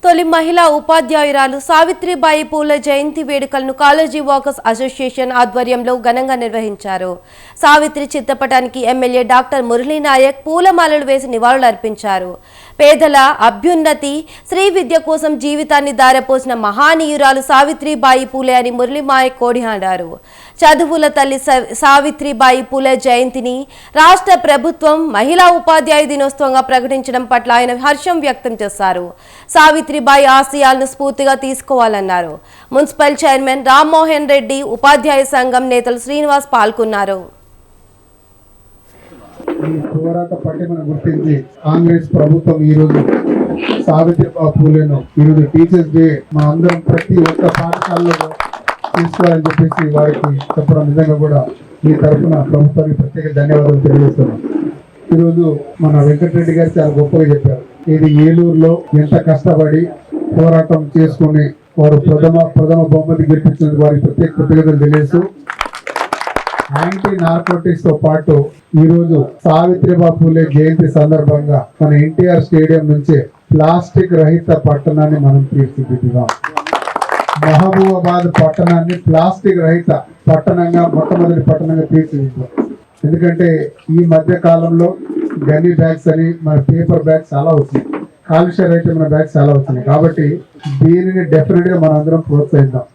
తొలి మహిళా ఉపాధ్యాయురాలు సావిత్రిబాయి పూలే జయంతి వేడుకలను కాలేజీ వాకర్స్ అసోసియేషన్ ఆధ్వర్యంలో ఘనంగా నిర్వహించారు. సావిత్రి చిత్రపటానికి ఎమ్మెల్యే డాక్టర్ మురళీనాయక్ పూలమాలలు వేసి నివాళులర్పించారు. పేదల అభ్యున్నతి, శ్రీ విద్య కోసం జీవితాన్ని దారపోసిన మహానీయురాలు సావిత్రిబాయి పూలే అని మురళీనాయక్ కొనియాడారు. చదువుల తల్లి సావిత్రిబాయి పూలే జయంతిని రాష్ట్ర ప్రభుత్వం మహిళా ఉపాధ్యాయ దినోత్సవంగా ప్రకటించడం పట్ల ఆయన హర్షం వ్యక్తం చేశారు. సావిత్రిబాయి ఆశయాలను స్ఫూర్తిగా తీసుకోవాలన్నారు. మున్సిపల్ చైర్మన్ రామ్మోహన్ రెడ్డి, ఉపాధ్యాయ సంఘం నేతలు శ్రీనివాస్ పాల్గొన్నారు. ఈ పోరాట పట్టిమను గుర్తించి కాంగ్రెస్ ప్రభుత్వం ఈరోజు సావిత్రిబాయి పూలేను ఈరోజు టీచర్స్ డే మా అందరం ప్రతి ఒక్క పాఠశాలలో తీసుకోవాలని చెప్పేసి వారికి చెప్పడం నిజంగా కూడా మీ తరఫున ప్రభుత్వానికి ప్రత్యేక ధన్యవాదాలు తెలియజేస్తున్నాం. ఈరోజు మన వెంకటరెడ్డి గారు చాలా గొప్పగా చెప్పారు. ఇది ఏలూరులో ఎంత కష్టపడి పోరాటం చేసుకుని వారు ప్రథమ బహుమతి గెలిపించినందుకు వారికి ప్రత్యేక కృతజ్ఞతలు తెలియజేస్తూ యాంటీ నార్కోటిక్స్ తో పాటు ఈరోజు సావిత్రిబాయి పూలే జయంతి సందర్భంగా మన ఎన్టీఆర్ స్టేడియం నుంచే ప్లాస్టిక్ రహిత పట్టణాన్ని మనం తీర్చిదిద్దాం. మహబూబాబాద్ పట్టణాన్ని ప్లాస్టిక్ రహిత పట్టణంగా మొట్టమొదటి పట్టణంగా తీర్చిదిద్దాం. ఎందుకంటే ఈ మధ్య కాలంలో గన్నీ బ్యాగ్స్ అని మన పేపర్ బ్యాగ్స్ చాలా వచ్చినాయి, కాలుష్య రహితమైన బ్యాగ్స్ చాలా వచ్చినాయి. కాబట్టి దీనిని డెఫినెట్ గా మనం అందరం ప్రోత్సహిద్దాం.